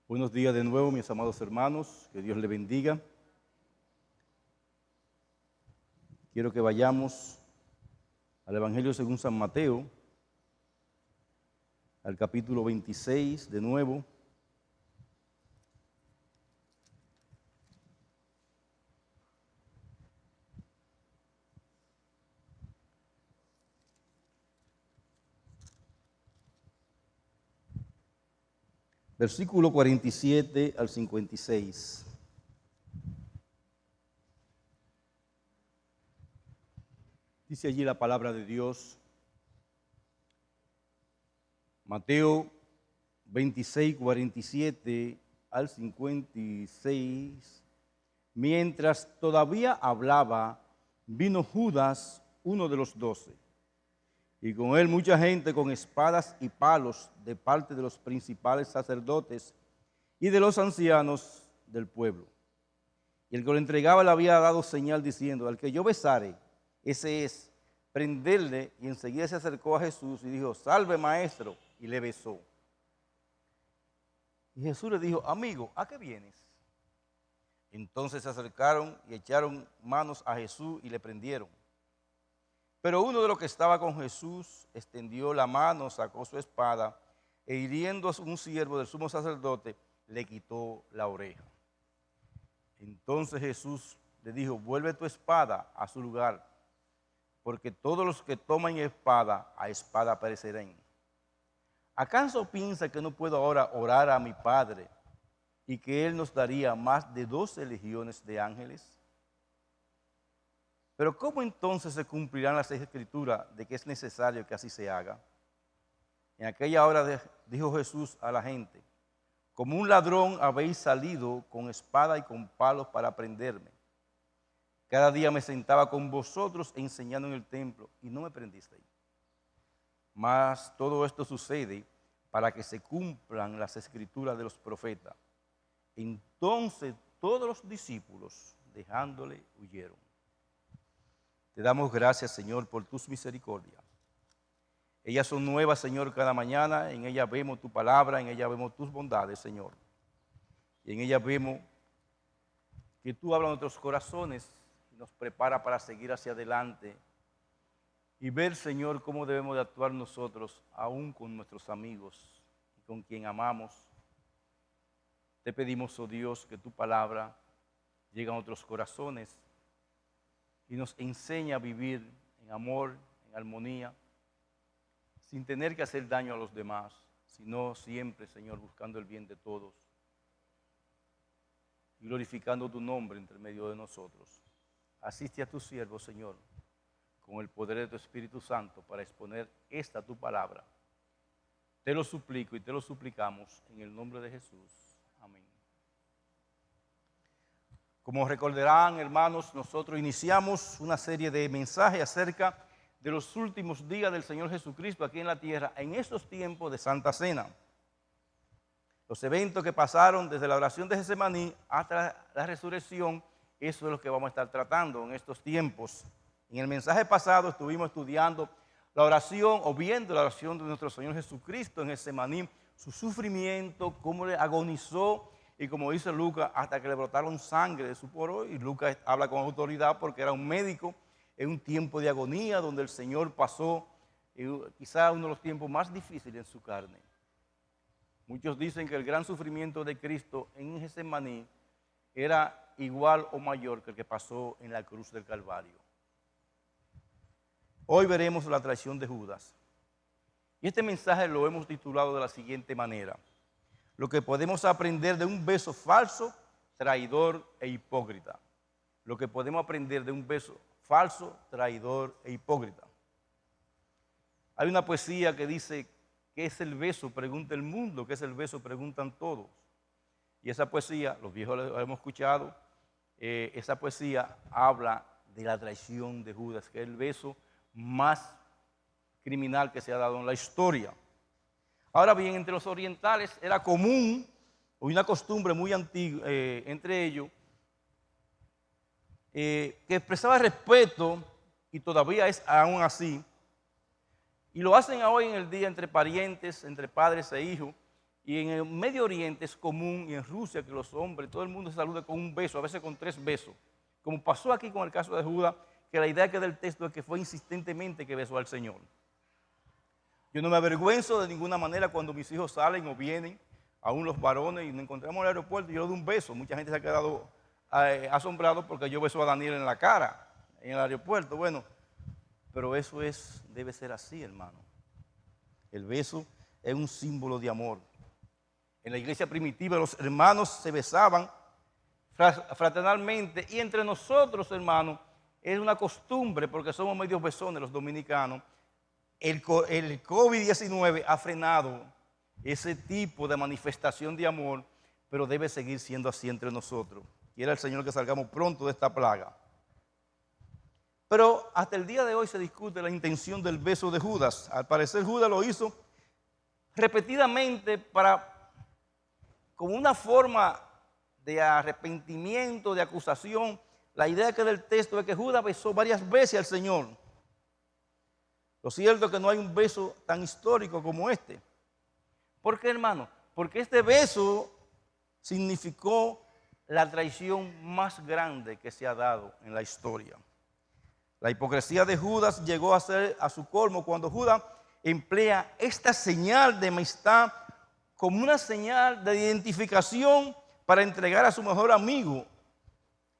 Buenos días de nuevo, mis amados hermanos, que Dios les bendiga. Quiero que vayamos al Evangelio según San Mateo, al capítulo 26 de nuevo. Versículo 47 al 56. Dice allí la palabra de Dios. Mateo 26, 47 al 56. Mientras todavía hablaba, vino Judas, uno de los 12, y con él mucha gente con espadas y palos de parte de los principales sacerdotes y de los ancianos del pueblo. Y el que lo entregaba le había dado señal diciendo: al que yo besare, ese es, prenderle. Y enseguida se acercó a Jesús y dijo: salve, maestro, y le besó. Y Jesús le dijo: amigo, ¿a qué vienes? Entonces se acercaron y echaron manos a Jesús y le prendieron. Pero uno de los que estaba con Jesús extendió la mano, sacó su espada e hiriendo a un siervo del sumo sacerdote, le quitó la oreja. Entonces Jesús le dijo: vuelve tu espada a su lugar, porque todos los que toman espada, a espada perecerán. ¿Acaso piensa que no puedo ahora orar a mi Padre y que Él nos daría más de 12 legiones de ángeles? Pero ¿cómo entonces se cumplirán las escrituras de que es necesario que así se haga? En aquella hora dijo Jesús a la gente: como un ladrón habéis salido con espada y con palos para prenderme. Cada día me sentaba con vosotros enseñando en el templo y no me prendisteis. Mas todo esto sucede para que se cumplan las escrituras de los profetas. Entonces todos los discípulos, dejándole, huyeron. Te damos gracias, Señor, por tus misericordias. Ellas son nuevas, Señor, cada mañana. En ellas vemos tu palabra, en ellas vemos tus bondades, Señor. Y en ellas vemos que tú hablas a nuestros corazones y nos prepara para seguir hacia adelante y ver, Señor, cómo debemos de actuar nosotros, aún con nuestros amigos y con quien amamos. Te pedimos, oh Dios, que tu palabra llegue a nuestros corazones y nos enseña a vivir en amor, en armonía, sin tener que hacer daño a los demás, sino siempre, Señor, buscando el bien de todos y glorificando tu nombre entre medio de nosotros. Asiste a tu siervo, Señor, con el poder de tu Espíritu Santo para exponer esta tu palabra. Te lo suplico y te lo suplicamos en el nombre de Jesús. Amén. Como recordarán, hermanos, nosotros iniciamos una serie de mensajes acerca de los últimos días del Señor Jesucristo aquí en la tierra, en estos tiempos de Santa Cena. Los eventos que pasaron desde la oración de Getsemaní hasta la resurrección, eso es lo que vamos a estar tratando en estos tiempos. En el mensaje pasado estuvimos estudiando la oración o viendo la oración de nuestro Señor Jesucristo en Getsemaní, su sufrimiento, cómo le agonizó. Y como dice Lucas, hasta que le brotaron sangre de su poro, y Lucas habla con autoridad porque era un médico, en un tiempo de agonía donde el Señor pasó quizá uno de los tiempos más difíciles en su carne. Muchos dicen que el gran sufrimiento de Cristo en Getsemaní era igual o mayor que el que pasó en la cruz del Calvario. Hoy veremos la traición de Judas. Y este mensaje lo hemos titulado de la siguiente manera: lo que podemos aprender de un beso falso, traidor e hipócrita. Lo que podemos aprender de un beso falso, traidor e hipócrita. Hay una poesía que dice: ¿qué es el beso? Pregunta el mundo. ¿Qué es el beso? Preguntan todos. Y esa poesía, los viejos la hemos escuchado, esa poesía habla de la traición de Judas, que es el beso más criminal que se ha dado en la historia. Ahora bien, entre los orientales era común, o una costumbre muy antigua entre ellos, que expresaba respeto, y todavía es aún así, y lo hacen hoy en el día entre parientes, entre padres e hijos, Y en el Medio Oriente es común, y en Rusia, que los hombres, todo el mundo se saluda con un beso, a veces con 3 besos. Como pasó aquí con el caso de Judas, que la idea que da el texto es que fue insistentemente que besó al Señor. Yo no me avergüenzo de ninguna manera cuando mis hijos salen o vienen, aún los varones, y nos encontramos en el aeropuerto y yo le doy un beso. Mucha gente se ha quedado asombrado porque yo beso a Daniel en la cara, en el aeropuerto. Bueno, pero eso debe ser así, hermano. El beso es un símbolo de amor. En la iglesia primitiva los hermanos se besaban fraternalmente y entre nosotros, hermanos, es una costumbre porque somos medios besones los dominicanos. El COVID-19 ha frenado ese tipo de manifestación de amor, pero debe seguir siendo así entre nosotros. Quiera el Señor que salgamos pronto de esta plaga. Pero hasta el día de hoy se discute la intención del beso de Judas. Al parecer Judas lo hizo repetidamente como una forma de arrepentimiento, de acusación. La idea que del texto es que Judas besó varias veces al Señor. Lo cierto es que no hay un beso tan histórico como este. ¿Por qué, hermano? Porque este beso significó la traición más grande que se ha dado en la historia. La hipocresía de Judas llegó a ser a su colmo cuando Judas emplea esta señal de amistad como una señal de identificación para entregar a su mejor amigo.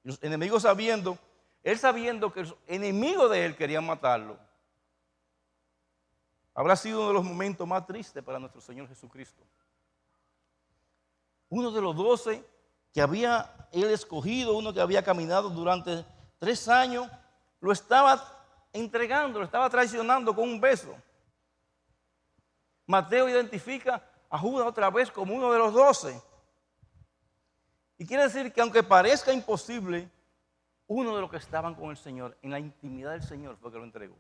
Los enemigos sabiendo que los enemigos de él querían matarlo. Habrá sido uno de los momentos más tristes para nuestro Señor Jesucristo. Uno de los 12 que había él escogido, uno que había caminado durante 3 años, lo estaba entregando, lo estaba traicionando con un beso. Mateo identifica a Judas otra vez como uno de los 12. Y quiere decir que aunque parezca imposible, uno de los que estaban con el Señor, en la intimidad del Señor, fue que lo entregó.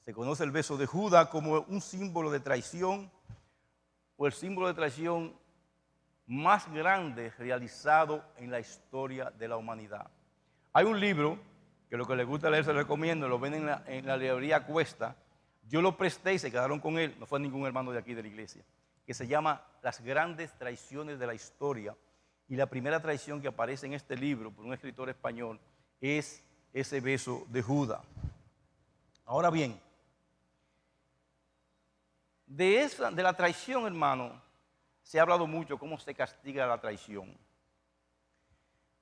Se conoce el beso de Judas como un símbolo de traición, o el símbolo de traición más grande realizado en la historia de la humanidad. Hay un libro que lo que les gusta leer se lo recomiendo, lo ven en la librería Cuesta. Yo lo presté y se quedaron con él, no fue ningún hermano de aquí de la iglesia, que se llama Las grandes traiciones de la historia. Y la primera traición que aparece en este libro por un escritor español es ese beso de Judas. Ahora bien, de la traición, hermano, se ha hablado mucho, cómo se castiga la traición.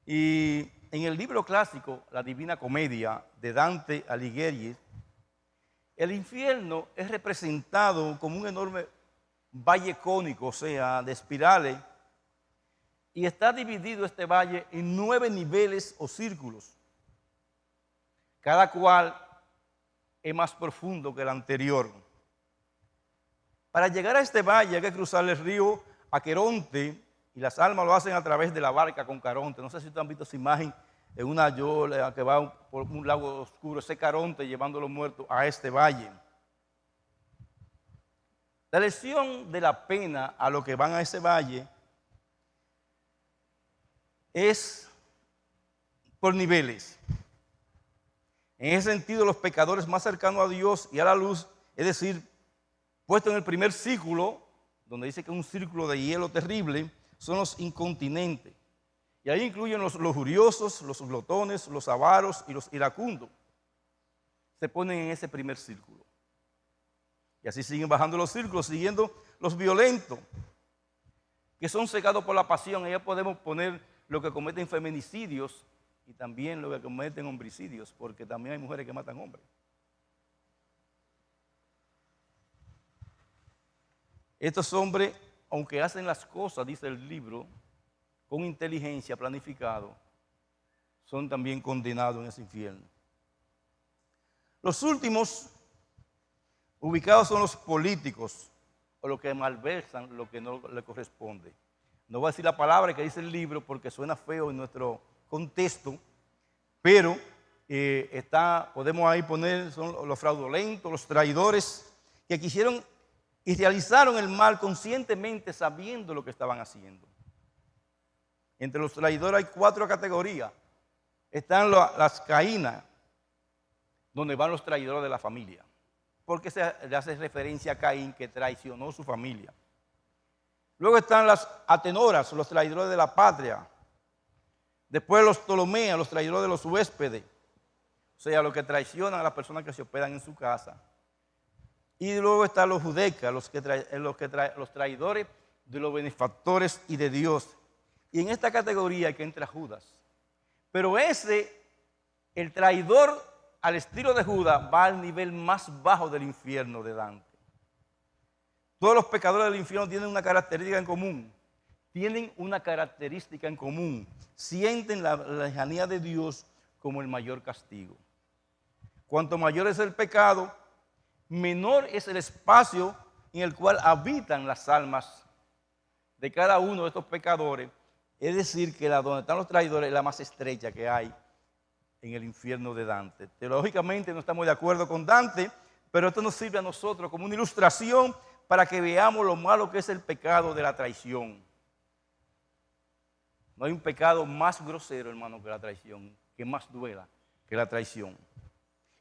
Y en el libro clásico, La Divina Comedia, de Dante Alighieri, el infierno es representado como un enorme valle cónico, o sea, de espirales, y está dividido este valle en 9 niveles o círculos, cada cual es más profundo que el anterior. Para llegar a este valle hay que cruzar el río Aqueronte, y las almas lo hacen a través de la barca con Caronte. No sé si ustedes han visto esa imagen en una yola que va por un lago oscuro, ese Caronte llevando a los muertos a este valle. La elección de la pena a los que van a ese valle es por niveles. En ese sentido, los pecadores más cercanos a Dios y a la luz, es decir, puesto en el primer círculo, donde dice que es un círculo de hielo terrible, son los incontinentes. Y ahí incluyen los lujuriosos, los glotones, los avaros y los iracundos. Se ponen en ese primer círculo. Y así siguen bajando los círculos, siguiendo los violentos, que son cegados por la pasión. Ahí podemos poner los que cometen feminicidios y también los que cometen homicidios, porque también hay mujeres que matan hombres. Estos hombres, aunque hacen las cosas, dice el libro, con inteligencia, planificado, son también condenados en ese infierno. Los últimos ubicados son los políticos, o los que malversan lo que no le corresponde. No voy a decir la palabra que dice el libro porque suena feo en nuestro contexto, pero podemos ahí poner, son los fraudulentos, los traidores, que quisieron y realizaron el mal conscientemente sabiendo lo que estaban haciendo. Entre los traidores hay 4 categorías. Están las caínas, donde van los traidores de la familia. porque se le hace referencia a Caín, que traicionó su familia. Luego están las Atenoras, los traidores de la patria. Después los Ptolomeas, los traidores de los huéspedes. O sea, los que traicionan a las personas que se hospedan en su casa. Y luego están los Judecas, los traidores de los benefactores y de Dios. Y en esta categoría hay que entra Judas. Pero el traidor al estilo de Judas, va al nivel más bajo del infierno de Dante. Todos los pecadores del infierno tienen una característica en común. Sienten la lejanía de Dios como el mayor castigo. Cuanto mayor es el pecado, menor es el espacio en el cual habitan las almas de cada uno de estos pecadores. Es decir, que donde están los traidores es la más estrecha que hay en el infierno de Dante. Teológicamente no estamos de acuerdo con Dante, pero esto nos sirve a nosotros como una ilustración para que veamos lo malo que es el pecado de la traición. No hay un pecado más grosero, hermano, que la traición, que más duela que la traición.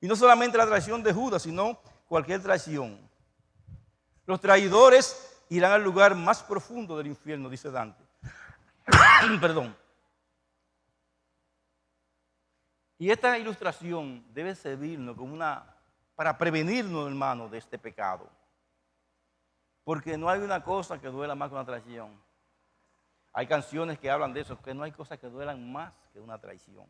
Y no solamente la traición de Judas, sino cualquier traición. Los traidores irán al lugar más profundo del infierno, dice Dante. Perdón. Y esta ilustración debe servirnos como para prevenirnos, hermano, de este pecado. Porque no hay una cosa que duela más que una traición. Hay canciones que hablan de eso, que no hay cosas que duelan más que una traición.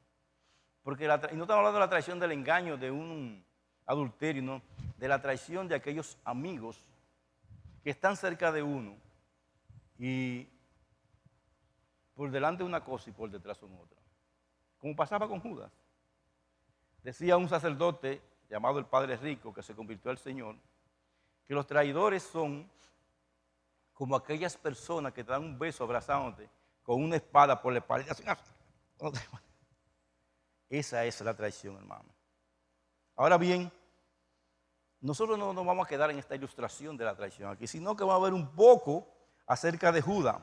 Porque y no estamos hablando de la traición del engaño, de un adulterio, no, de la traición de aquellos amigos que están cerca de uno y por delante una cosa y por detrás son otra. Como pasaba con Judas. Decía un sacerdote llamado el Padre Rico, que se convirtió al Señor, que los traidores son como aquellas personas que te dan un beso abrazándote con una espada por la espalda. Esa es la traición, hermano. Ahora bien, nosotros no nos vamos a quedar en esta ilustración de la traición aquí, sino que vamos a ver un poco acerca de Judas.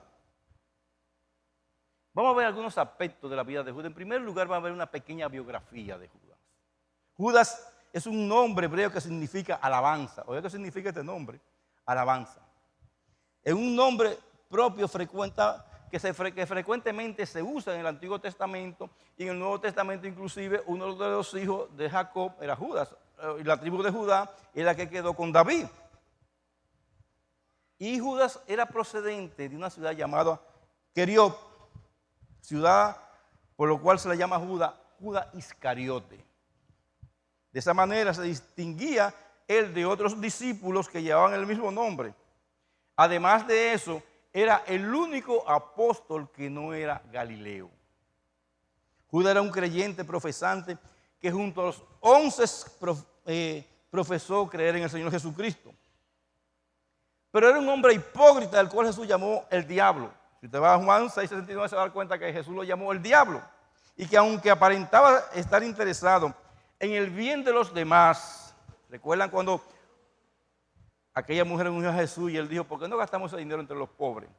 Vamos a ver algunos aspectos de la vida de Judas. En primer lugar, vamos a ver una pequeña biografía de Judas. Judas es un nombre hebreo que significa alabanza. ¿Oye qué significa este nombre? Alabanza. Es un nombre propio que frecuentemente se usa en el Antiguo Testamento y en el Nuevo Testamento inclusive uno de los hijos de Jacob era Judas. Y la tribu de Judá es la que quedó con David. Y Judas era procedente de una ciudad llamada Queriot, ciudad por lo cual se le llama Judas Iscariote. De esa manera se distinguía él de otros discípulos que llevaban el mismo nombre. Además de eso, era el único apóstol que no era Galileo. Judas era un creyente profesante que junto a los 11 profesó creer en el Señor Jesucristo. Pero era un hombre hipócrita, al cual Jesús llamó el diablo. Si usted va a Juan 6:69 se va a dar cuenta que Jesús lo llamó el diablo. Y que aunque aparentaba estar interesado en el bien de los demás, ¿recuerdan cuando aquella mujer unió a Jesús y él dijo, ¿por qué no gastamos ese dinero entre los pobres?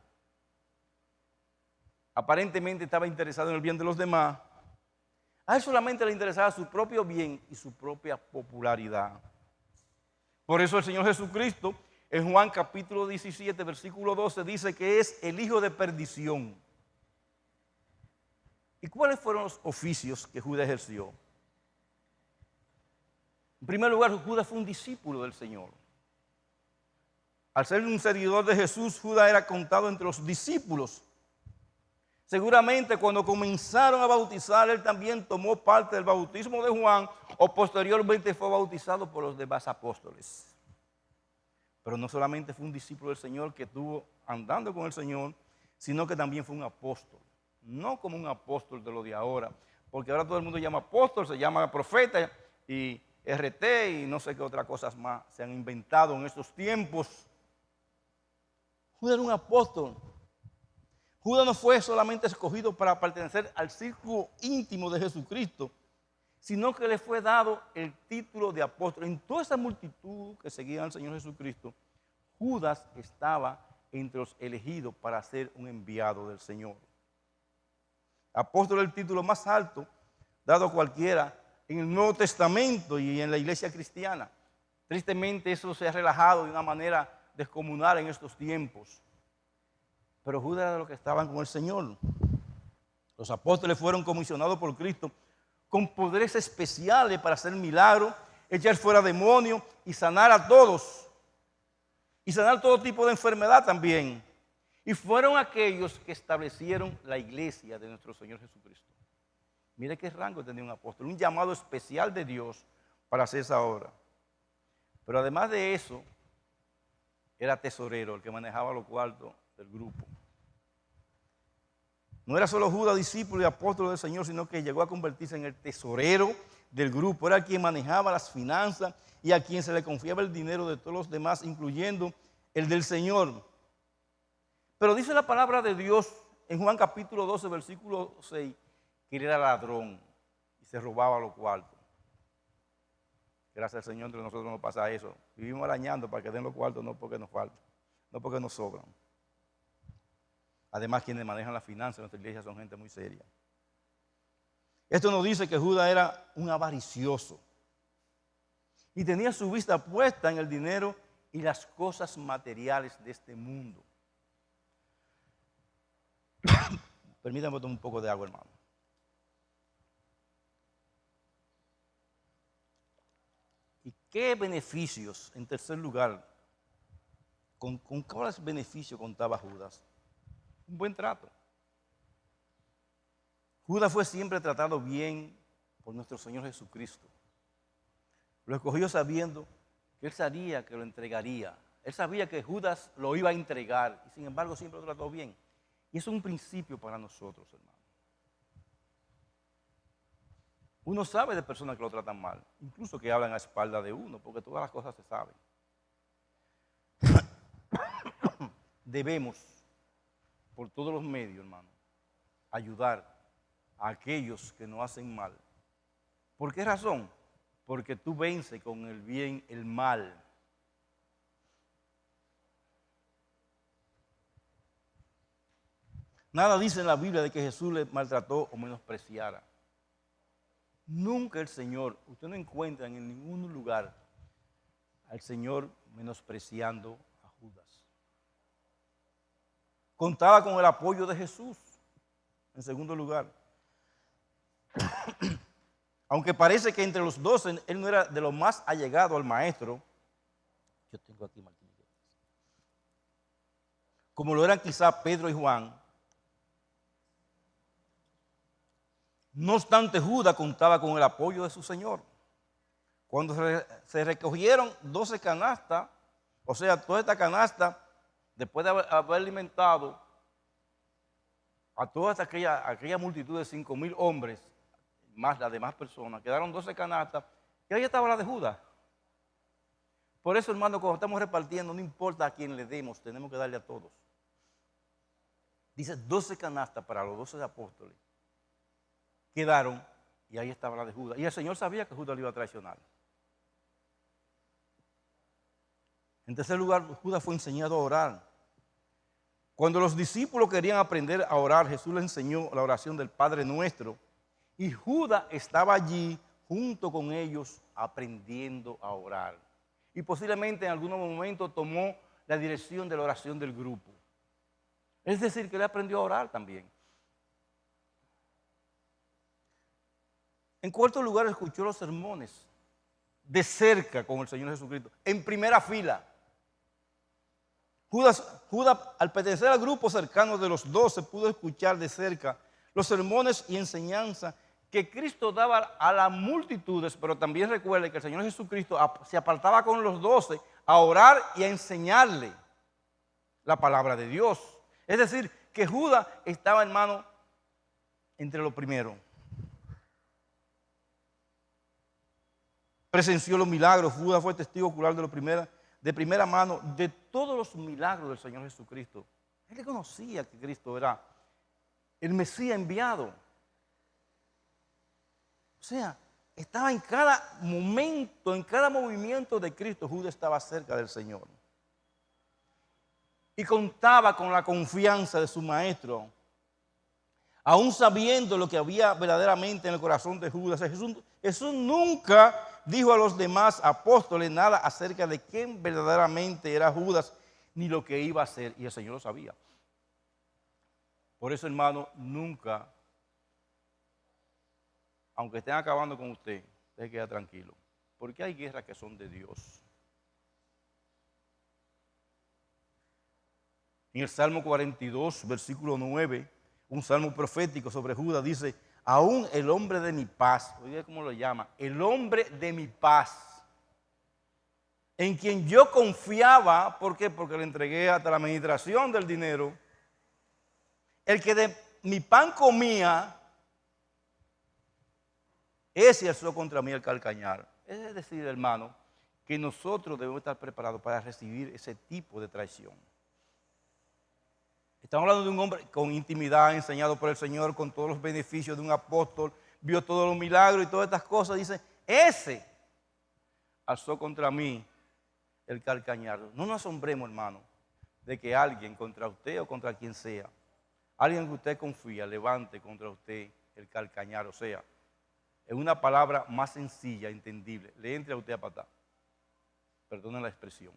Aparentemente estaba interesado en el bien de los demás. A él solamente le interesaba su propio bien y su propia popularidad. Por eso el Señor Jesucristo en Juan capítulo 17, versículo 12 dice que es el hijo de perdición. ¿Y cuáles fueron los oficios que Judas ejerció? En primer lugar, Judas fue un discípulo del Señor. Al ser un seguidor de Jesús, Judas era contado entre los discípulos. Seguramente cuando comenzaron a bautizar, él también tomó parte del bautismo de Juan o posteriormente fue bautizado por los demás apóstoles. Pero no solamente fue un discípulo del Señor que estuvo andando con el Señor, sino que también fue un apóstol. No como un apóstol de lo de ahora, porque ahora todo el mundo llama apóstol, se llama profeta y RT y no sé qué otras cosas más se han inventado en estos tiempos. Judas era un apóstol. Judas no fue solamente escogido para pertenecer al círculo íntimo de Jesucristo, sino que le fue dado el título de apóstol. En toda esa multitud que seguían al Señor Jesucristo, Judas estaba entre los elegidos para ser un enviado del Señor. Apóstol es el título más alto dado a cualquiera en el Nuevo Testamento y en la iglesia cristiana. Tristemente eso se ha relajado de una manera descomunal en estos tiempos. Pero Judas era de los que estaban con el Señor. Los apóstoles fueron comisionados por Cristo con poderes especiales para hacer milagros, echar fuera demonios y sanar a todos. Y sanar todo tipo de enfermedad también. Y fueron aquellos que establecieron la iglesia de nuestro Señor Jesucristo. Mire qué rango tenía un apóstol, un llamado especial de Dios para hacer esa obra. Pero además de eso, era tesorero, el que manejaba los cuartos del grupo. No era solo Judas, discípulo y apóstol del Señor, sino que llegó a convertirse en el tesorero del grupo. Era quien manejaba las finanzas y a quien se le confiaba el dinero de todos los demás, incluyendo el del Señor. Pero dice la palabra de Dios en Juan capítulo 12, versículo 6, que él era ladrón y se robaba los cuartos. Gracias al Señor, entre nosotros no pasa eso. Vivimos arañando para que den los cuartos, no porque nos faltan, no porque nos sobran. Además, quienes manejan las finanzas de nuestra iglesia son gente muy seria. Esto nos dice que Judas era un avaricioso y tenía su vista puesta en el dinero y las cosas materiales de este mundo. Permítanme tomar un poco de agua, hermano. ¿Y qué beneficios, en tercer lugar, con cuáles beneficios contaba Judas? Un buen trato. Judas fue siempre tratado bien por nuestro Señor Jesucristo. Lo escogió sabiendo que él sabía que lo entregaría. Él sabía que Judas lo iba a entregar y sin embargo siempre lo trató bien. Y eso es un principio para nosotros, hermano. Uno sabe de personas que lo tratan mal, incluso que hablan a espalda de uno, porque todas las cosas se saben. Debemos, por todos los medios, hermano, ayudar a aquellos que nos hacen mal. ¿Por qué razón? Porque tú vences con el bien el mal. Nada dice en la Biblia de que Jesús le maltrató o menospreciara. Nunca el Señor, usted no encuentra en ningún lugar al Señor menospreciando a Judas. Contaba con el apoyo de Jesús, en segundo lugar. Aunque parece que entre los 12 él no era de lo más allegado al maestro, yo tengo aquí martilletes, como lo eran quizá Pedro y Juan. No obstante, Judas contaba con el apoyo de su Señor. Cuando se recogieron 12 canastas, o sea, toda esta canasta, después de haber alimentado a toda aquella multitud de 5,000 hombres, más las demás personas, quedaron 12 canastas, y ahí estaba la de Judas. Por eso, hermano, cuando estamos repartiendo, no importa a quién le demos, tenemos que darle a todos. Dice 12 canastas para los 12 apóstoles. Quedaron, y ahí estaba la de Judas. Y el Señor sabía que Judas lo iba a traicionar. En tercer lugar, Judas fue enseñado a orar. Cuando los discípulos querían aprender a orar, Jesús les enseñó la oración del Padre Nuestro. Y Judas estaba allí junto con ellos aprendiendo a orar. Y posiblemente en algún momento tomó la dirección de la oración del grupo. Es decir, que él aprendió a orar también. En cuarto lugar, escuchó los sermones de cerca con el Señor Jesucristo, en primera fila. Judas, al pertenecer al grupo cercano de los 12, pudo escuchar de cerca los sermones y enseñanzas que Cristo daba a las multitudes, pero también recuerde que el Señor Jesucristo se apartaba con los 12 a orar y a enseñarle la palabra de Dios. Es decir, que Judas estaba, hermano, entre los primeros. Presenció los milagros. Judas fue testigo ocular de primera mano de todos los milagros del Señor Jesucristo. Él reconocía que Cristo era el Mesías enviado. O sea, estaba en cada momento, en cada movimiento de Cristo, Judas estaba cerca del Señor. Y contaba con la confianza de su maestro. Aún sabiendo lo que había verdaderamente en el corazón de Judas, Jesús nunca dijo a los demás apóstoles nada acerca de quién verdaderamente era Judas ni lo que iba a hacer. Y el Señor lo sabía. Por eso, hermano, nunca, aunque estén acabando con usted queda tranquilo. Porque hay guerras que son de Dios. En el Salmo 42, versículo 9, un salmo profético sobre Judas dice: aún el hombre de mi paz, oiga cómo lo llama, el hombre de mi paz, en quien yo confiaba. ¿Por qué? Porque le entregué hasta la administración del dinero. El que de mi pan comía, ese alzó contra mí el calcañar. Es decir, hermano, que nosotros debemos estar preparados para recibir ese tipo de traición. Estamos hablando de un hombre con intimidad, enseñado por el Señor, con todos los beneficios de un apóstol, vio todos los milagros y todas estas cosas. Dice, ese alzó contra mí el calcañar. No nos asombremos, hermano, de que alguien contra usted o contra quien sea, alguien que usted confía, levante contra usted el calcañar. O sea, en una palabra más sencilla, entendible, le entre a usted a patar. Perdonen la expresión.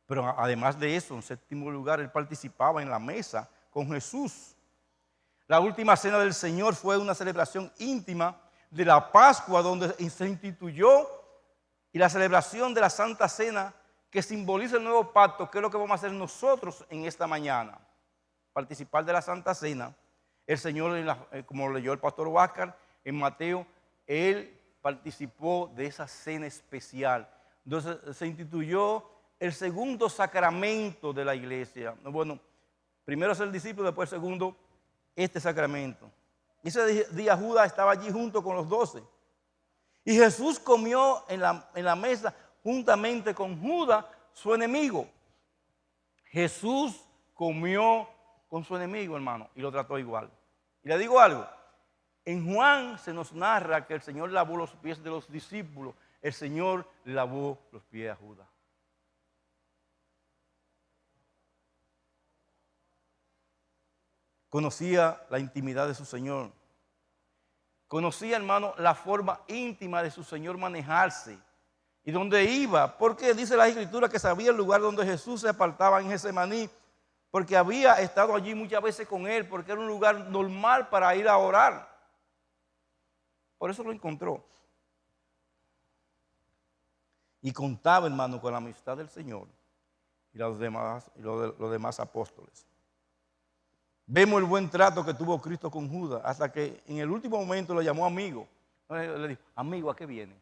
Pero además de eso, en séptimo lugar, él participaba en la mesa con Jesús. La última cena del Señor fue una celebración íntima de la Pascua, donde se instituyó, y la celebración de la Santa Cena, que simboliza el nuevo pacto, que es lo que vamos a hacer nosotros en esta mañana. Participar de la Santa Cena. El Señor, como leyó el pastor Huáscar en Mateo, él participó de esa cena especial. Entonces se instituyó el segundo sacramento de la iglesia. Bueno, primero es el discípulo, después el segundo, este sacramento. Ese día Judas estaba allí junto con los 12. Y Jesús comió en la mesa juntamente con Judas, su enemigo. Jesús comió con su enemigo, hermano, y lo trató igual. Y le digo algo, en Juan se nos narra que el Señor lavó los pies de los discípulos. El Señor lavó los pies a Judas. Conocía la intimidad de su Señor. Conocía, hermano, la forma íntima de su Señor manejarse y dónde iba. Porque dice la Escritura que sabía el lugar donde Jesús se apartaba en Getsemaní, porque había estado allí muchas veces con él, porque era un lugar normal para ir a orar. Por eso lo encontró. Y contaba, hermano, con la amistad del Señor y los demás apóstoles. Vemos el buen trato que tuvo Cristo con Judas, hasta que en el último momento lo llamó amigo. Le dijo, amigo, ¿a qué viene?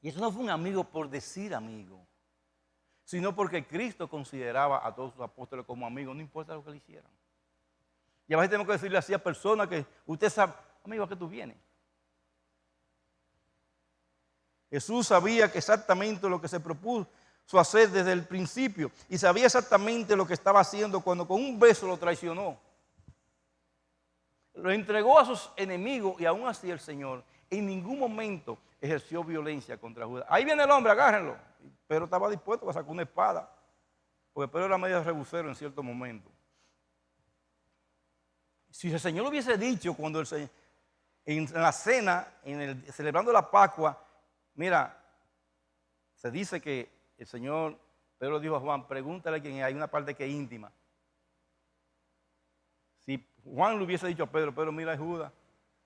Y eso no fue un amigo por decir amigo, sino porque Cristo consideraba a todos sus apóstoles como amigos, no importa lo que le hicieran. Y a veces tenemos que decirle así a personas que usted sabe, amigo, ¿a qué tú vienes? Jesús sabía que exactamente lo que se propuso hacer desde el principio, y sabía exactamente lo que estaba haciendo cuando con un beso lo traicionó. Lo entregó a sus enemigos, y aún así el Señor en ningún momento ejerció violencia contra Judas. Ahí viene el hombre, agárrenlo. Pero estaba dispuesto a sacar una espada, porque Pedro era medio rebusero en cierto momento. Si el Señor hubiese dicho cuando en la cena, celebrando la Pascua, mira, se dice que el Señor, Pedro dijo a Juan, pregúntale a quién es, hay una parte que es íntima. Si Juan le hubiese dicho a Pedro, Pedro mira a Judas,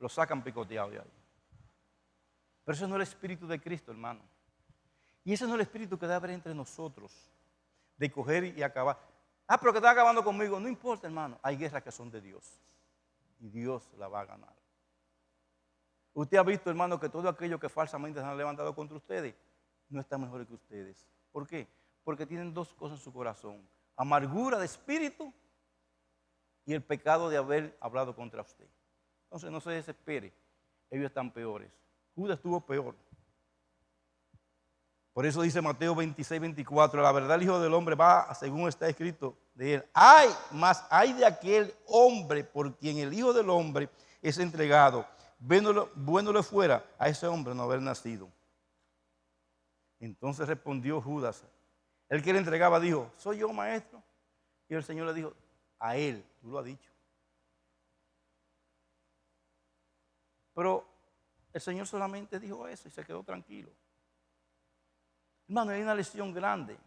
lo sacan picoteado de ahí. Pero ese no es el espíritu de Cristo, hermano. Y ese no es el espíritu que debe haber entre nosotros, de coger y acabar. Pero que está acabando conmigo. No importa, hermano, hay guerras que son de Dios, y Dios la va a ganar. Usted ha visto, hermano, que todo aquello que falsamente se han levantado contra ustedes, no está mejor que ustedes. ¿Por qué? Porque tienen dos cosas en su corazón: amargura de espíritu y el pecado de haber hablado contra usted. Entonces no se desespere, ellos están peores. Judas estuvo peor. Por eso dice Mateo 26, 24, la verdad el Hijo del Hombre va, según está escrito de él. Hay de aquel hombre por quien el Hijo del Hombre es entregado. Bueno le fuera a ese hombre no haber nacido. Entonces respondió Judas, el que le entregaba, dijo, ¿soy yo, maestro? Y el Señor le dijo, a él, tú lo has dicho. Pero El Señor solamente dijo eso y se quedó tranquilo. Hermano, hay una lección grande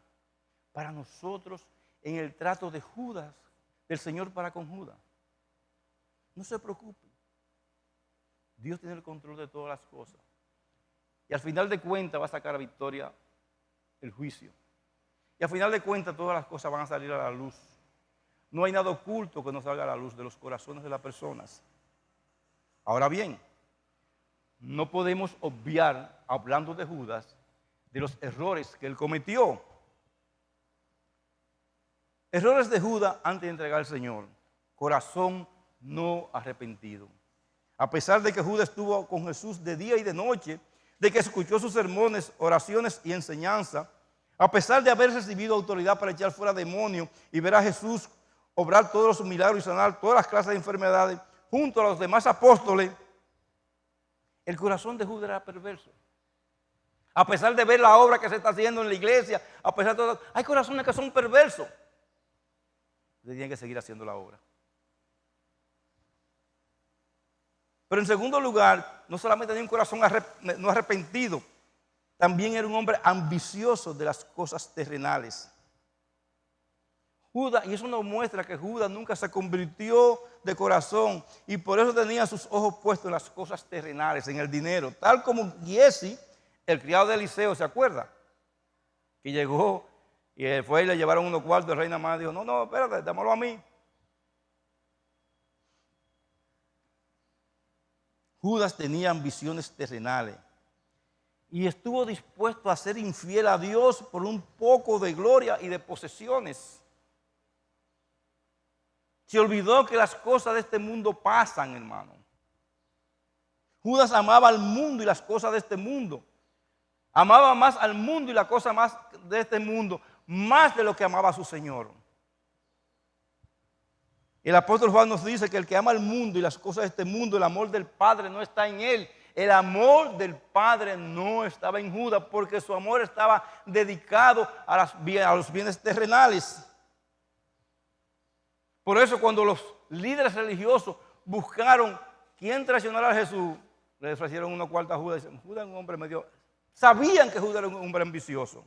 para nosotros en el trato de Judas, del Señor para con Judas. No se preocupe. Dios tiene el control de todas las cosas. Y al final de cuentas va a sacar a victoria el juicio. Y al final de cuentas todas las cosas van a salir a la luz. No hay nada oculto que no salga a la luz de los corazones de las personas. Ahora bien, no podemos obviar, hablando de Judas, de los errores que él cometió. Errores de Judas antes de entregar al Señor. Corazón no arrepentido. A pesar de que Judas estuvo con Jesús de día y de noche, de que escuchó sus sermones, oraciones y enseñanza, a pesar de haber recibido autoridad para echar fuera demonios y ver a Jesús obrar todos los milagros y sanar todas las clases de enfermedades, junto a los demás apóstoles, el corazón de Judas era perverso. A pesar de ver la obra que se está haciendo en la iglesia, a pesar de todo, hay corazones que son perversos. Ustedes tienen que seguir haciendo la obra. Pero en segundo lugar, no solamente tenía un corazón no arrepentido, también era un hombre ambicioso de las cosas terrenales. Judas, y eso nos muestra que Judas nunca se convirtió de corazón y por eso tenía sus ojos puestos en las cosas terrenales, en el dinero, tal como Giesi, el criado de Eliseo, ¿se acuerda? Que llegó y fue y le llevaron unos cuartos, el rey nada más dijo, no, espérate, dámelo a mí. Judas tenía ambiciones terrenales y estuvo dispuesto a ser infiel a Dios por un poco de gloria y de posesiones. Se olvidó que las cosas de este mundo pasan, hermano. Judas amaba al mundo y las cosas de este mundo. Amaba más al mundo y las cosas más de este mundo, más de lo que amaba a su Señor. El apóstol Juan nos dice que el que ama al mundo y las cosas de este mundo, el amor del Padre no está en él. El amor del Padre no estaba en Judas porque su amor estaba dedicado a los bienes terrenales. Por eso cuando los líderes religiosos buscaron quién traicionara a Jesús, le ofrecieron unos cuartos a Judas y dicen, Judas es un hombre medio... Sabían que Judas era un hombre ambicioso.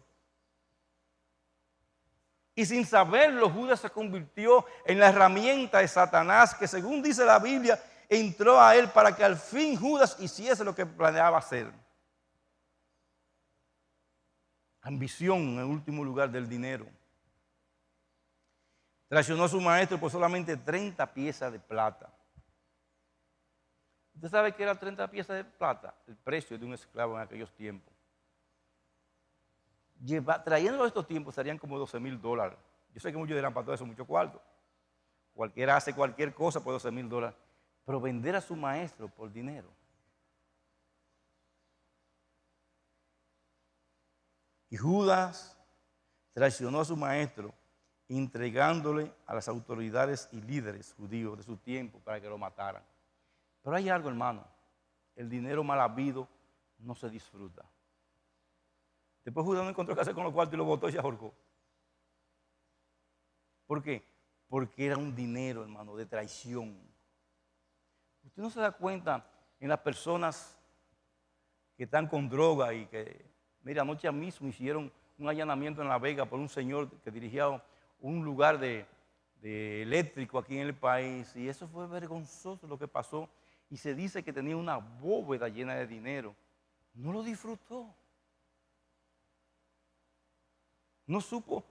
Y sin saberlo, Judas se convirtió en la herramienta de Satanás que, según dice la Biblia, entró a él para que al fin Judas hiciese lo que planeaba hacer. Ambición, en último lugar, del dinero. Traicionó a su maestro por solamente 30 piezas de plata. ¿Usted sabe qué era 30 piezas de plata? El precio de un esclavo en aquellos tiempos. Trayéndolo a estos tiempos serían como $12,000. Yo sé que muchos dirán, para todo eso mucho cuarto. Cualquiera hace cualquier cosa por $12,000. Pero vender a su maestro por dinero. Y Judas traicionó a su maestro entregándole a las autoridades y líderes judíos de su tiempo para que lo mataran. Pero hay algo, hermano. El dinero mal habido no se disfruta. Después Judas no encontró qué hacer con los cuartos y lo botó y se ahorcó. ¿Por qué? Porque era un dinero, hermano, de traición. Usted no se da cuenta en las personas que están con droga y que, mira, anoche mismo hicieron un allanamiento en La Vega por un señor que dirigía un lugar de eléctrico aquí en el país y eso fue vergonzoso lo que pasó y se dice que tenía una bóveda llena de dinero. No lo disfrutó. No supo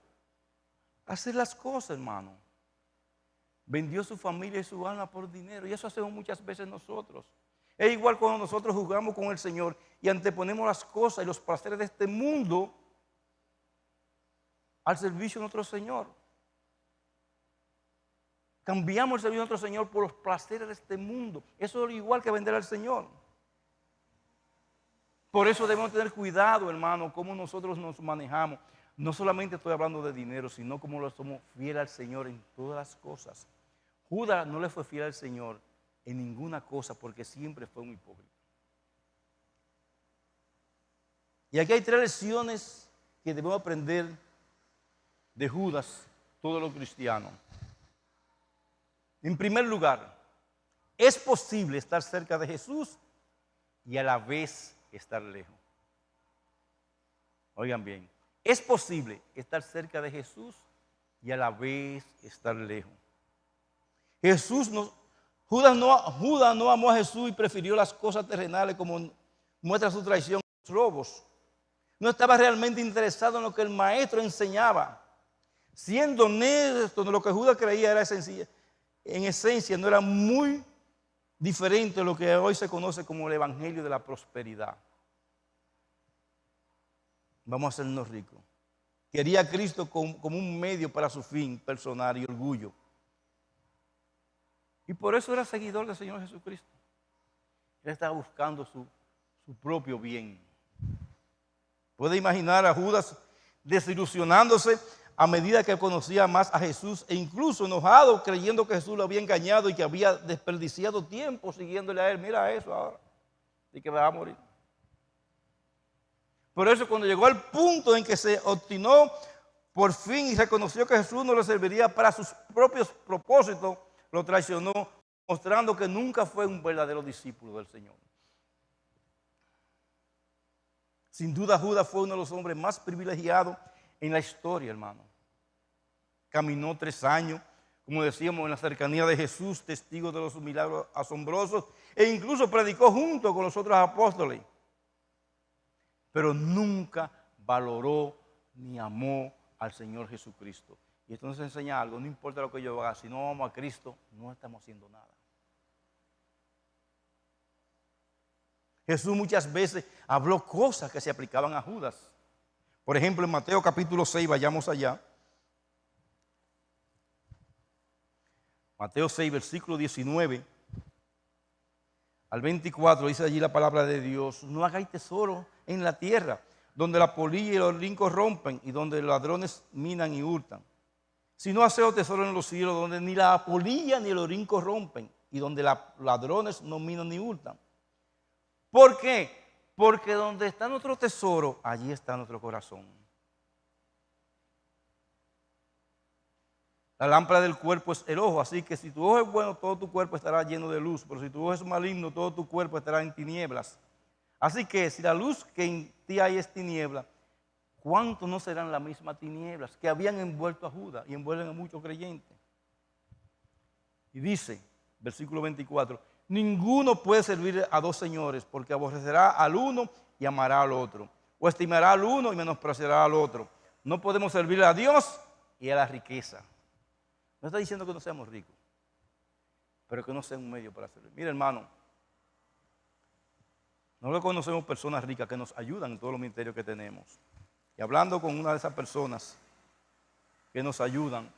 hacer las cosas, hermano. Vendió su familia y su alma por dinero. Y eso hacemos muchas veces nosotros. Es igual cuando nosotros jugamos con el Señor y anteponemos las cosas y los placeres de este mundo al servicio de nuestro Señor. Cambiamos el servicio de nuestro Señor por los placeres de este mundo. Eso es igual que vender al Señor. Por eso debemos tener cuidado, hermano, cómo nosotros nos manejamos. No solamente estoy hablando de dinero, sino cómo lo somos fieles al Señor en todas las cosas. Judas no le fue fiel al Señor en ninguna cosa porque siempre fue un hipócrita. Y aquí hay 3 lecciones que debemos aprender de Judas, todos los cristianos. En primer lugar, es posible estar cerca de Jesús y a la vez estar lejos. Oigan bien, es posible estar cerca de Jesús y a la vez estar lejos. Judas no amó a Jesús y prefirió las cosas terrenales, como muestra su traición a los lobos. No estaba realmente interesado en lo que el maestro enseñaba. Siendo honesto, lo que Judas creía era en esencia no era muy diferente de lo que hoy se conoce como el evangelio de la prosperidad. Vamos a hacernos ricos. Quería a Cristo como un medio para su fin personal y orgullo. Y por eso era seguidor del Señor Jesucristo. Él estaba buscando su propio bien. Puede imaginar a Judas desilusionándose a medida que conocía más a Jesús e incluso enojado creyendo que Jesús lo había engañado y que había desperdiciado tiempo siguiéndole a él. Mira eso ahora, y que va a morir. Por eso cuando llegó al punto en que se obstinó por fin y reconoció que Jesús no le serviría para sus propios propósitos, lo traicionó, mostrando que nunca fue un verdadero discípulo del Señor. Sin duda Judas fue uno de los hombres más privilegiados en la historia, hermano. Caminó 3 años, como decíamos, en la cercanía de Jesús, testigo de los milagros asombrosos, e incluso predicó junto con los otros apóstoles. Pero nunca valoró ni amó al Señor Jesucristo. Y esto nos enseña algo, no importa lo que yo haga, si no amamos a Cristo, no estamos haciendo nada. Jesús muchas veces habló cosas que se aplicaban a Judas. Por ejemplo, en Mateo capítulo 6, vayamos allá. Mateo 6, versículo 19 al 24, dice allí la palabra de Dios: no hagáis tesoro en la tierra, donde la polilla y los orín corrompen y donde los ladrones minan y hurtan. Sino haced tesoro en los cielos, donde ni la polilla ni el orín corrompen y donde los ladrones no minan ni hurtan. ¿Por qué? Porque donde está nuestro tesoro, allí está nuestro corazón. La lámpara del cuerpo es el ojo, así que si tu ojo es bueno, todo tu cuerpo estará lleno de luz, pero si tu ojo es maligno, todo tu cuerpo estará en tinieblas. Así que si la luz que en ti hay es tiniebla, ¿cuánto no serán las mismas tinieblas que habían envuelto a Judas y envuelven a muchos creyentes? Y dice, versículo 24, ninguno puede servir a 2 señores, porque aborrecerá al uno y amará al otro, o estimará al uno y menospreciará al otro. No podemos servir a Dios y a la riqueza. No está diciendo que no seamos ricos, pero que no sea un medio para servir. Mira, hermano, nosotros conocemos personas ricas que nos ayudan en todos los ministerios que tenemos. Y hablando con una de esas personas que nos ayudan,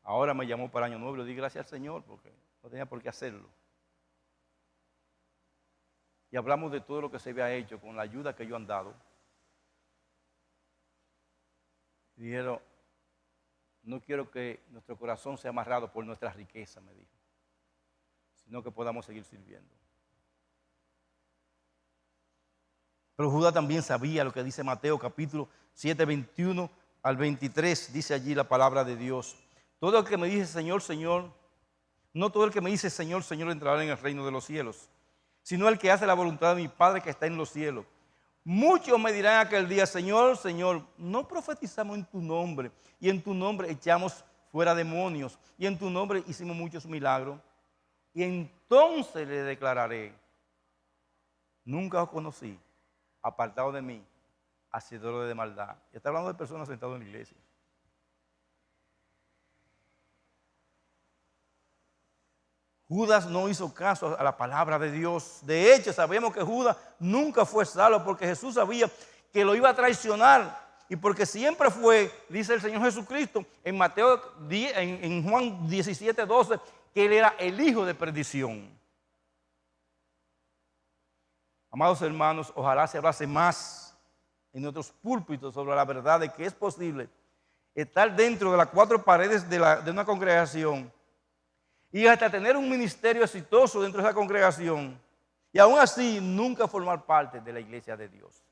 ahora me llamó para Año Nuevo y le di gracias al Señor porque no tenía por qué hacerlo. Y hablamos de todo lo que se había hecho con la ayuda que ellos han dado. Y dijeron, no quiero que nuestro corazón sea amarrado por nuestra riqueza, me dijo, sino que podamos seguir sirviendo. Pero Judas también sabía lo que dice Mateo capítulo 7, 21 al 23, dice allí la palabra de Dios. Todo el que me dice Señor, Señor, no todo el que me dice Señor, Señor entrará en el reino de los cielos, sino el que hace la voluntad de mi Padre que está en los cielos. Muchos me dirán aquel día, Señor, Señor, no profetizamos en tu nombre, y en tu nombre echamos fuera demonios, y en tu nombre hicimos muchos milagros. Y entonces le declararé, nunca os conocí, apartado de mí, hacedores de maldad. Y está hablando de personas sentadas en la iglesia. Judas no hizo caso a la palabra de Dios. De hecho, sabemos que Judas nunca fue salvo porque Jesús sabía que lo iba a traicionar. Y porque siempre fue, dice el Señor Jesucristo en Mateo, en Juan 17, 12, que él era el hijo de perdición. Amados hermanos, ojalá se hablase más en nuestros púlpitos sobre la verdad de que es posible estar dentro de las 4 paredes de una congregación y hasta tener un ministerio exitoso dentro de esa congregación y aún así nunca formar parte de la iglesia de Dios.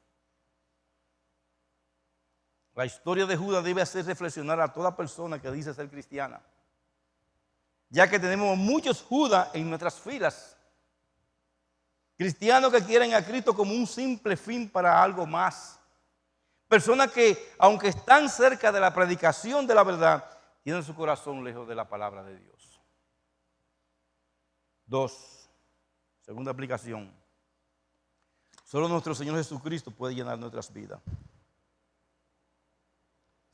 La historia de Judas debe hacer reflexionar a toda persona que dice ser cristiana, ya que tenemos muchos Judas en nuestras filas Cristianos que quieren a Cristo como un simple fin para algo más. Personas que, aunque están cerca de la predicación de la verdad, tienen su corazón lejos de la palabra de Dios. 2. Segunda aplicación. Solo nuestro Señor Jesucristo puede llenar nuestras vidas.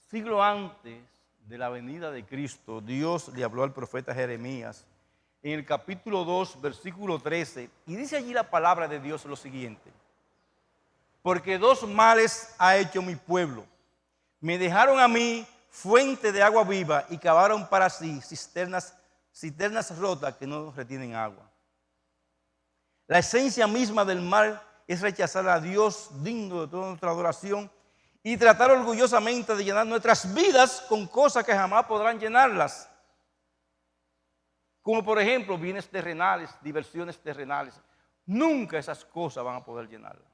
Siglo antes de la venida de Cristo, Dios le habló al profeta Jeremías en el capítulo 2, versículo 13, y dice allí la palabra de Dios lo siguiente: porque dos males ha hecho mi pueblo. Me dejaron a mí fuente de agua viva y cavaron para sí cisternas rotas que no retienen agua. La esencia misma del mal es rechazar a Dios digno de toda nuestra adoración y tratar orgullosamente de llenar nuestras vidas con cosas que jamás podrán llenarlas. Como por ejemplo bienes terrenales, diversiones terrenales. Nunca esas cosas van a poder llenarlas.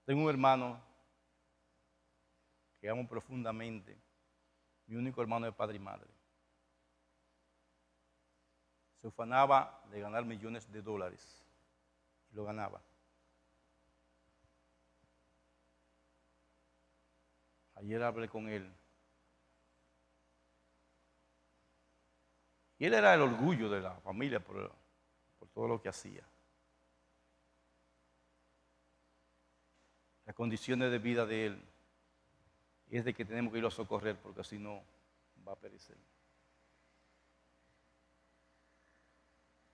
Tengo un hermano que amo profundamente, mi único hermano de padre y madre. Se ufanaba de ganar millones de dólares y lo ganaba. Ayer hablé con él y él era el orgullo de la familia por todo lo que hacía. Las condiciones de vida de él es de que tenemos que irlo a socorrer porque si no va a perecer.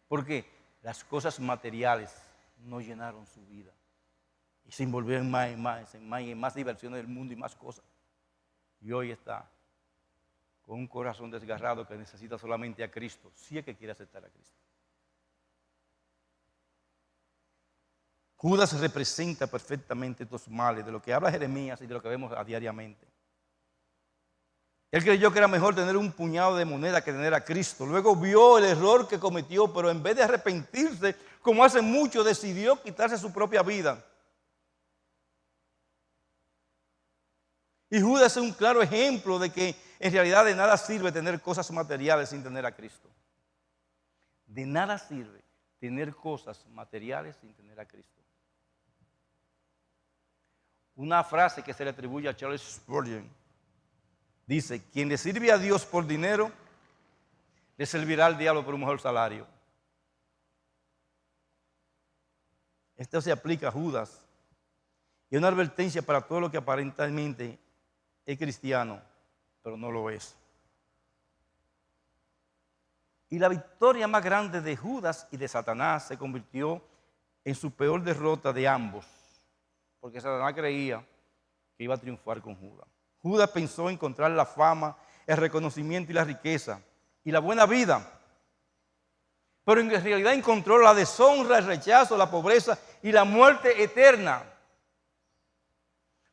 Porque las cosas materiales no llenaron su vida y se envolvió en más diversiones del mundo y más cosas. Y hoy está con un corazón desgarrado que necesita solamente a Cristo, si es que quiere aceptar a Cristo. Judas representa perfectamente estos males de lo que habla Jeremías y de lo que vemos diariamente. Él creyó que era mejor tener un puñado de moneda que tener a Cristo. Luego vio el error que cometió, pero en vez de arrepentirse, como hace mucho, decidió quitarse su propia vida. Y Judas es un claro ejemplo de que en realidad de nada sirve tener cosas materiales sin tener a Cristo. De nada sirve tener cosas materiales sin tener a Cristo. Una frase que se le atribuye a Charles Spurgeon dice: quien le sirve a Dios por dinero, le servirá al diablo por un mejor salario. Esto se aplica a Judas y es una advertencia para todo lo que aparentemente es cristiano, pero no lo es. Y la victoria más grande de Judas y de Satanás se convirtió en su peor derrota de ambos, porque Satanás creía que iba a triunfar con Judas. Judas pensó encontrar la fama, el reconocimiento y la riqueza y la buena vida, pero en realidad encontró la deshonra, el rechazo, la pobreza y la muerte eterna.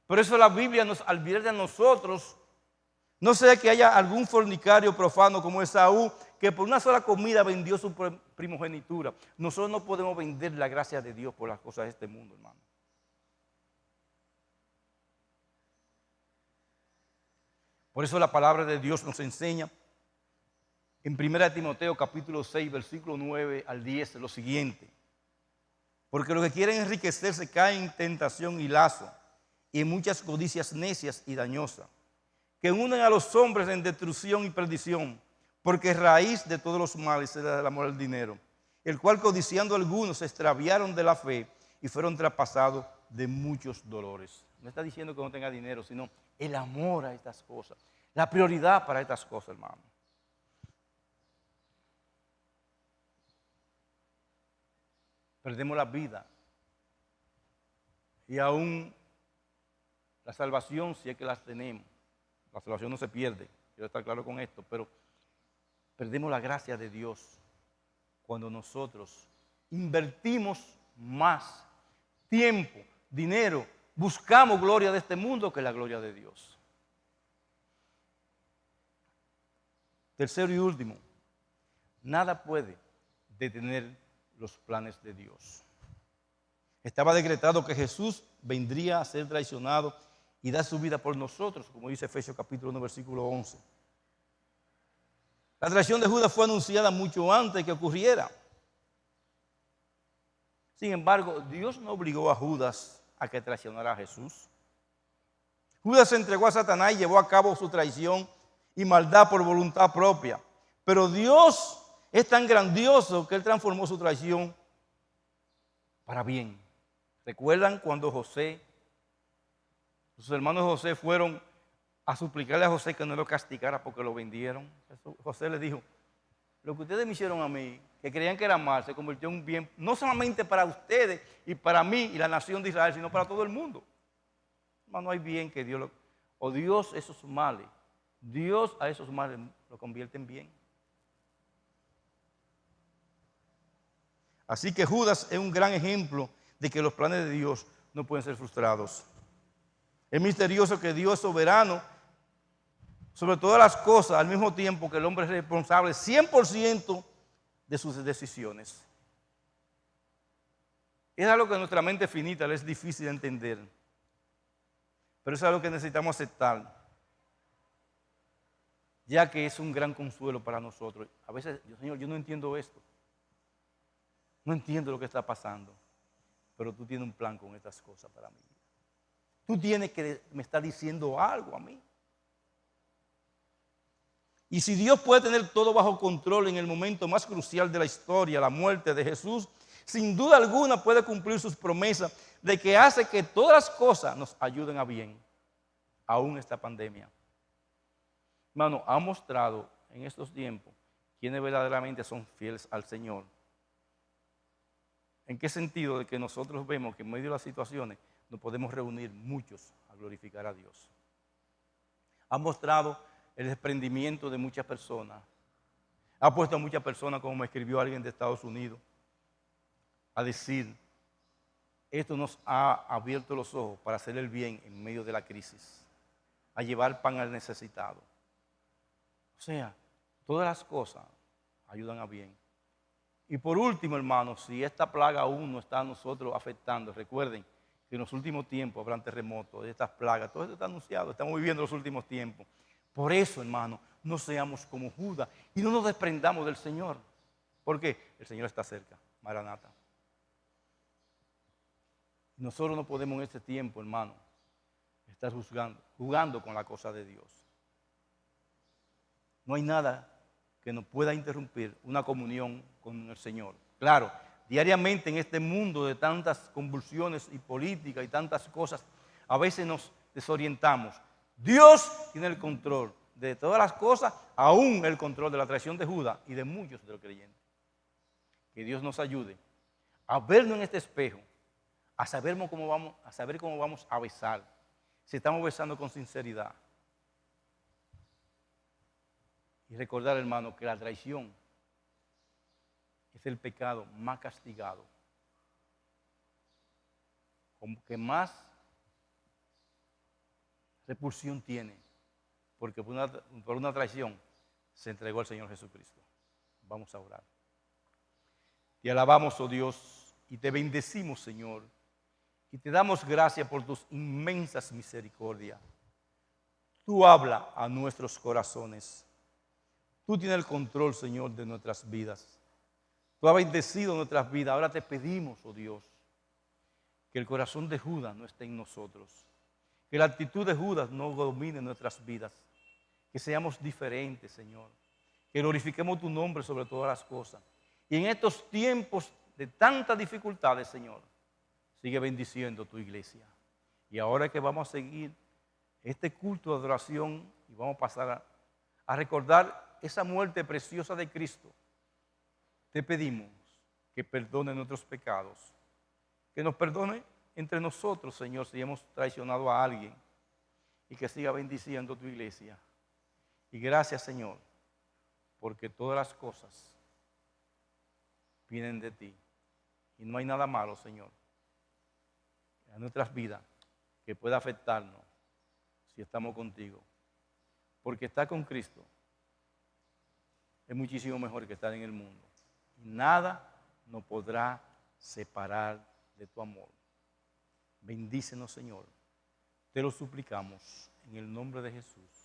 Por eso la Biblia nos advierte a nosotros, no sea que haya algún fornicario profano como Esaú, que por una sola comida vendió su primogenitura. Nosotros no podemos vender la gracia de Dios por las cosas de este mundo, hermano. Por eso la palabra de Dios nos enseña en 1 Timoteo capítulo 6, versículo 9 al 10 lo siguiente: porque los que quieren enriquecerse caen en tentación y lazo y en muchas codicias necias y dañosas, que unen a los hombres en destrucción y perdición, porque raíz de todos los males es el amor al dinero, el cual codiciando algunos se extraviaron de la fe y fueron traspasados de muchos dolores. No está diciendo que no tenga dinero, sino el amor a estas cosas, la prioridad para estas cosas, hermano. Perdemos la vida y aún la salvación, si es que las tenemos. La salvación no se pierde, quiero estar claro con esto, pero perdemos la gracia de Dios cuando nosotros invertimos más tiempo, dinero, buscamos gloria de este mundo que la gloria de Dios. Tercero y último, nada puede detener los planes de Dios. Estaba decretado que Jesús vendría a ser traicionado y dar su vida por nosotros, como dice Efesios capítulo 1, versículo 11. La traición de Judas fue anunciada mucho antes que ocurriera. Sin embargo, Dios no obligó a Judas a que traicionara a Jesús. Judas se entregó a Satanás y llevó a cabo su traición y maldad por voluntad propia. Pero Dios es tan grandioso que Él transformó su traición para bien. ¿Recuerdan cuando sus hermanos de José fueron a suplicarle a José que no lo castigara porque lo vendieron? José les dijo, lo que ustedes me hicieron a mí, que creían que era mal, se convirtió en un bien, no solamente para ustedes y para mí y la nación de Israel, sino para todo el mundo. No hay bien que Dios o Dios esos males, Dios a esos males lo convierte en bien. Así que Judas es un gran ejemplo de que los planes de Dios no pueden ser frustrados. Es misterioso que Dios es soberano sobre todas las cosas, al mismo tiempo que el hombre es responsable 100% de sus decisiones. Es algo que a nuestra mente finita le es difícil de entender, pero es algo que necesitamos aceptar, ya que es un gran consuelo para nosotros. A veces, Señor, yo no entiendo esto, no entiendo lo que está pasando, pero tú tienes un plan con estas cosas para mí. Tú tienes que me estar diciendo algo a mí. Y si Dios puede tener todo bajo control en el momento más crucial de la historia, la muerte de Jesús, sin duda alguna puede cumplir sus promesas de que hace que todas las cosas nos ayuden a bien, aún esta pandemia. Hermano, ha mostrado en estos tiempos quienes verdaderamente son fieles al Señor. ¿En qué sentido? De que nosotros vemos que en medio de las situaciones nos podemos reunir muchos a glorificar a Dios. Ha mostrado el desprendimiento de muchas personas. Ha puesto a muchas personas, como me escribió alguien de Estados Unidos, a decir, esto nos ha abierto los ojos para hacer el bien en medio de la crisis, a llevar pan al necesitado. O sea, todas las cosas ayudan a bien. Y por último, hermanos, si esta plaga aún no está a nosotros afectando, recuerden que en los últimos tiempos habrán terremotos, estas plagas, todo esto está anunciado, estamos viviendo los últimos tiempos. Por eso, hermano, no seamos como Judas y no nos desprendamos del Señor. Porque el Señor está cerca, Maranata. Nosotros no podemos en este tiempo, hermano, estar jugando con la cosa de Dios. No hay nada que nos pueda interrumpir una comunión con el Señor. Claro, diariamente en este mundo de tantas convulsiones y política y tantas cosas, a veces nos desorientamos. Dios tiene el control de todas las cosas, aún el control de la traición de Judas y de muchos de los creyentes. Que Dios nos ayude a vernos en este espejo, a saber cómo vamos a besar, si estamos besando con sinceridad. Y recordar, hermano, que la traición es el pecado más castigado, como que más repulsión tiene, porque por una traición se entregó al Señor Jesucristo. Vamos a orar. Te alabamos, oh Dios, y te bendecimos, Señor, y te damos gracias por tus inmensas misericordias. Tú habla a nuestros corazones. Tú tienes el control, Señor, de nuestras vidas. Tú has bendecido nuestras vidas. Ahora te pedimos, oh Dios, que el corazón de Judas no esté en nosotros. Que la actitud de Judas no domine nuestras vidas. Que seamos diferentes, Señor. Que glorifiquemos tu nombre sobre todas las cosas. Y en estos tiempos de tantas dificultades, Señor, sigue bendiciendo tu iglesia. Y ahora que vamos a seguir este culto de adoración y vamos a pasar a recordar esa muerte preciosa de Cristo, te pedimos que perdone nuestros pecados, que nos perdone entre nosotros, Señor, si hemos traicionado a alguien, y que siga bendiciendo tu iglesia. Y gracias, Señor, porque todas las cosas vienen de ti, y no hay nada malo, Señor, en nuestras vidas que pueda afectarnos si estamos contigo, porque estar con Cristo es muchísimo mejor que estar en el mundo. Y nada nos podrá separar de tu amor. Bendícenos, Señor. Te lo suplicamos en el nombre de Jesús.